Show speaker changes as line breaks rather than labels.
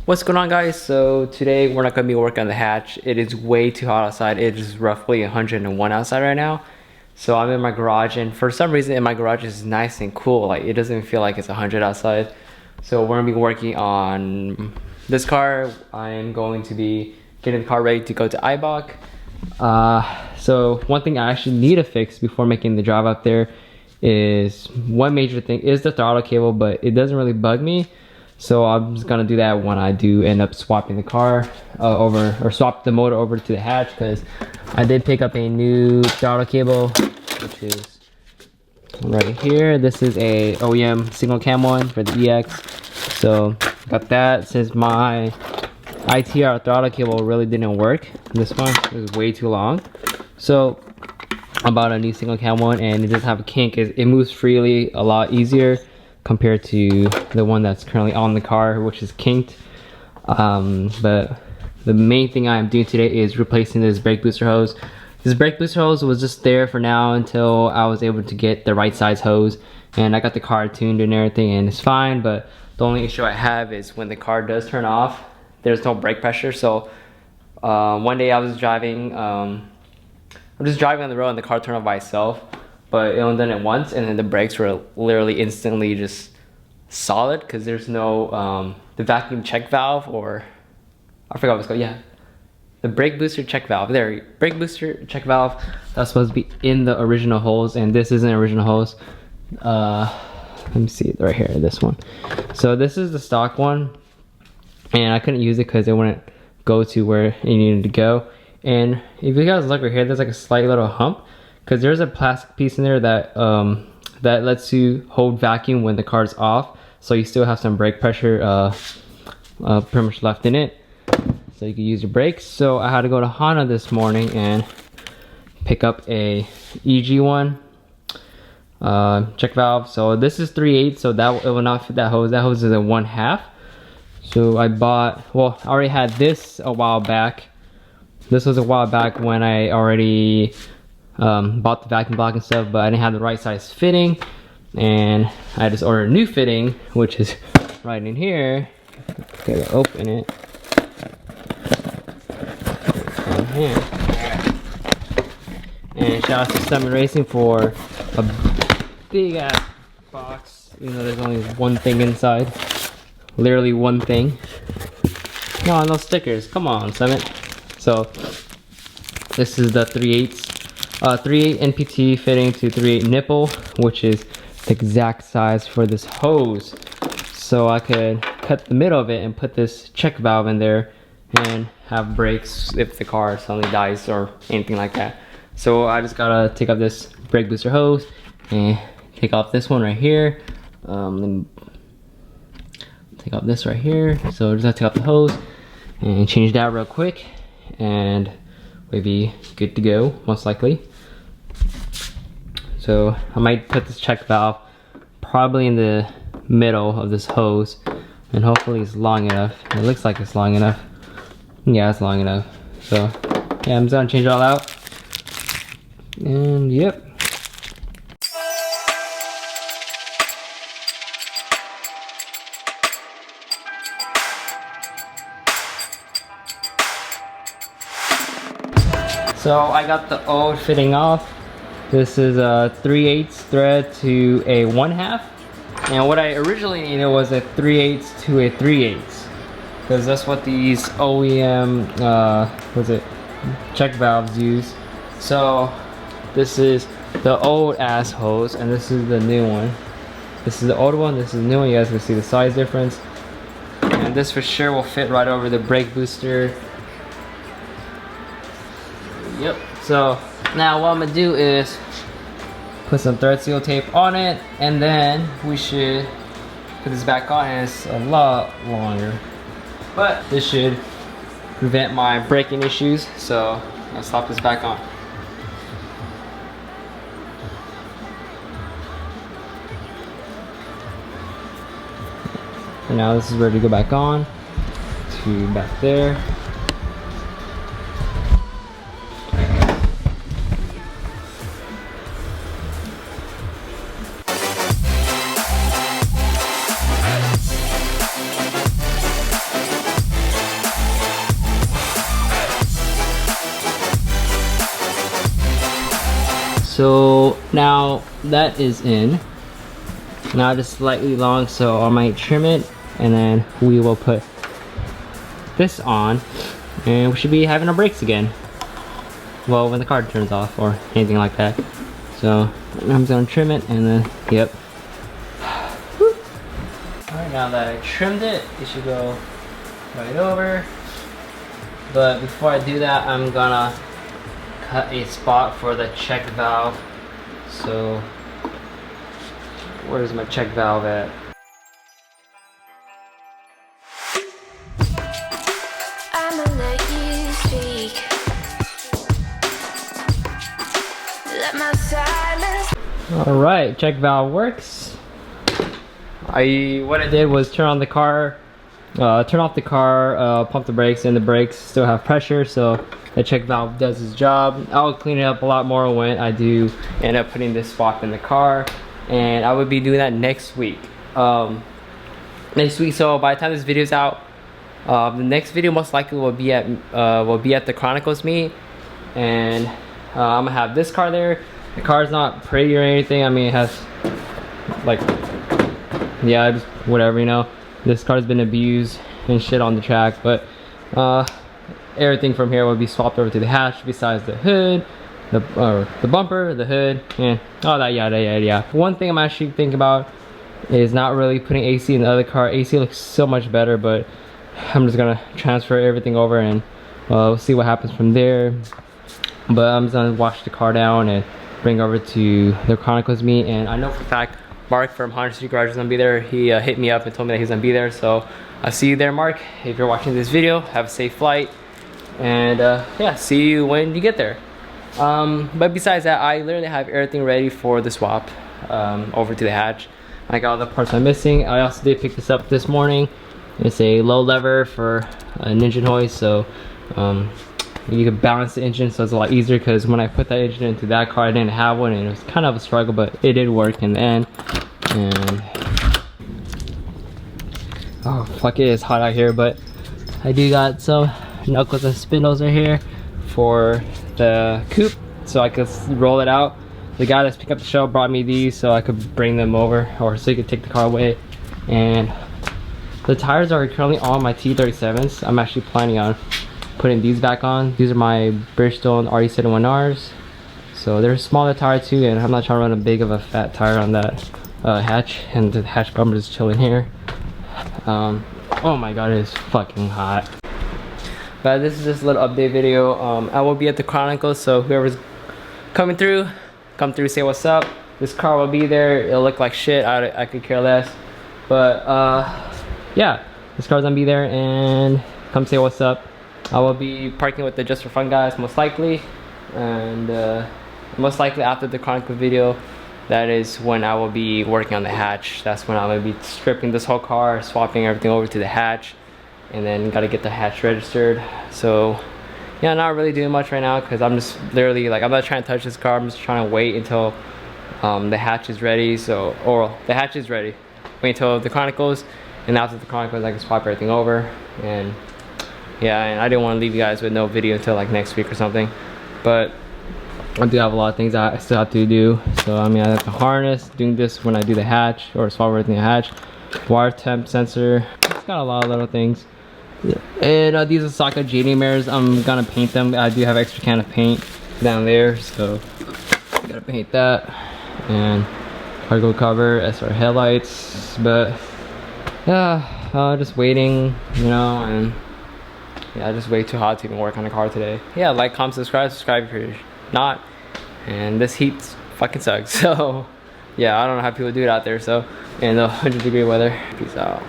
What's going on, guys? So today we're not going to be working on the hatch. It is way too hot outside. It is roughly 101 outside right now. So I'm in my garage, and for some reason in my garage is nice and cool. Like, it doesn't feel like it's 100 outside. So we're going to be working on this car. I'm going to be getting the car ready to go to Eibach. So one thing I actually need to fix before making the drive up there is one major thing is the throttle cable, but it doesn't really bug me. So I'm just gonna do that when I do end up swapping the car swap the motor over to the hatch, because I did pick up a new throttle cable, which is right here. This is a OEM single cam one for the EX. So got that. Since my ITR throttle cable really didn't work, this one was way too long. So I bought a new single cam one, and it doesn't have a kink. It moves freely, a lot easier compared to the one that's currently on the car, which is kinked. But the main thing I am doing today is replacing this brake booster hose. This brake booster hose was just there for now until I was able to get the right size hose, and I got the car tuned and everything, and it's fine. But the only issue I have is when the car does turn off, there's no brake pressure. So one day I was driving, I'm just driving on the road and the car turned off by itself. But it only done it once, and then the brakes were literally instantly just solid, because there's no the vacuum check valve, or I forgot what it's called. Yeah, the brake booster check valve. There, brake booster check valve. That's supposed to be in the original hose, and this isn't original hose. Let me see it right here. This one. So this is the stock one, and I couldn't use it because it wouldn't go to where it needed to go. And if you guys look right here, there's like a slight little hump, because there's a plastic piece in there that that lets you hold vacuum when the car's off, so you still have some brake pressure pretty much left in it, so you can use your brakes. So I had to go to Honda this morning and pick up a EG1 check valve. So this is 3/8, so that it will not fit that hose. That hose is a 1/2. So I bought, well, I already had this a while back. This was a while back when I already bought the vacuum block and stuff, but I didn't have the right size fitting, and I just ordered a new fitting, which is right in here. Okay, open it. In here. And shout out to Summit Racing for a big ass box. You know, there's only one thing inside, literally one thing. No stickers. Come on, Summit. So this is the 3/8 NPT fitting to 3/8 nipple, which is the exact size for this hose. So I could cut the middle of it and put this check valve in there and have brakes if the car suddenly dies or anything like that. So I just gotta take off this brake booster hose and take off this one right here. Let me take off this right here. So just have to take off the hose and change that real quick, and we'll be good to go, most likely. So I might put this check valve probably in the middle of this hose, and hopefully it's long enough. It looks like it's long enough. Yeah, it's long enough. So yeah, I'm just gonna change it all out, and yep. So I got the old fitting off. This is a 3/8 thread to a 1/2. And what I originally needed was a 3/8 to a 3/8, because that's what these OEM check valves use. So this is the old ass hose, and this is the new one. This is the old one, this is the new one. You guys can see the size difference. And this for sure will fit right over the brake booster. Yep. So now what I'm gonna do is put some thread seal tape on it, and then we should put this back on, and it's a lot longer, but this should prevent my braking issues. So I'll slap this back on. And now this is ready to go back on to back there. So now that is in. Now just slightly long, so I might trim it, and then we will put this on, and we should be having our brakes again. Well, when the car turns off or anything like that. So I'm just gonna trim it, and then yep. Alright, now that I trimmed it, it should go right over. But before I do that, I'm gonna cut a spot for the check valve. So where's my check valve at?
I'ma let you speak. Let my silence.
All right, check valve works. What I did was turn on the car, turn off the car, pump the brakes, and the brakes still have pressure, so the check valve does its job. I'll clean it up a lot more when I do end up putting this swap in the car, and I would be doing that next week. So by the time this video is out, the next video most likely will be at the Chronicles meet, and I'm gonna have this car there. The car's not pretty or anything. I mean, it has like, yeah, just whatever, you know. This car's been abused and shit on the track, but everything from here will be swapped over to the hatch besides the hood, the bumper, the hood, and all that yada yada yada. One thing I'm actually thinking about is not really putting AC in the other car. AC looks so much better, but I'm just gonna transfer everything over, and we'll see what happens from there. But I'm just gonna wash the car down and bring over to the Chronicles meet, and I know for a fact Mark from Honda City Garage is gonna be there. He hit me up and told me that he's gonna be there, so I'll see you there, Mark. If you're watching this video, have a safe flight, and yeah, see you when you get there. But besides that, I literally have everything ready for the swap over to the hatch. I got all the parts I'm missing. I also did pick this up this morning. It's a low lever for an engine hoist, so you can balance the engine, so it's a lot easier, because when I put that engine into that car, I didn't have one, and it was kind of a struggle, but it did work in the end. And oh fuck, it is hot out here, but I do got some knuckles and spindles right here for the coupe, so I could roll it out. The guy that's picking up the show brought me these so I could bring them over, or so he could take the car away. And the tires are currently on my T37s. I'm actually planning on putting these back on. These are my Bridgestone RE71Rs, so they're a smaller tire too, and I'm not trying to run a big of a fat tire on that hatch, and the hatch bumper is chilling here. Oh my god, it is fucking hot. But this is just a little update video. I will be at the Chronicles, so whoever's coming through, come through, say what's up. This car will be there. It'll look like shit, I could care less, but yeah, this car's gonna be there, and come say what's up. I will be parking with the Just For Fun guys most likely, and most likely after the Chronicle video, that is when I will be working on the hatch. That's when I'm gonna be stripping this whole car, swapping everything over to the hatch, and then gotta get the hatch registered. So yeah, not really doing much right now, because I'm just literally like, I'm not trying to touch this car. I'm just trying to wait until the hatch is ready. So, or the hatch is ready. Wait until the Chronicles, and after the Chronicles I can swap everything over. And yeah, and I didn't want to leave you guys with no video until like next week or something, but I do have a lot of things I still have to do. So I mean, I have the harness, doing this when I do the hatch, or swap everything in the hatch, water temp sensor. It's got a lot of little things. And these are Saka JD mirrors. I'm gonna paint them. I do have extra can of paint down there, so I gotta paint that. And cargo cover, SR headlights. But yeah, just waiting, you know, and yeah, just way too hot to even work on the car today. Yeah, like, comment, subscribe if you're not. And this heat fucking sucks. So yeah, I don't know how people do it out there. So in the 100-degree weather. Peace out.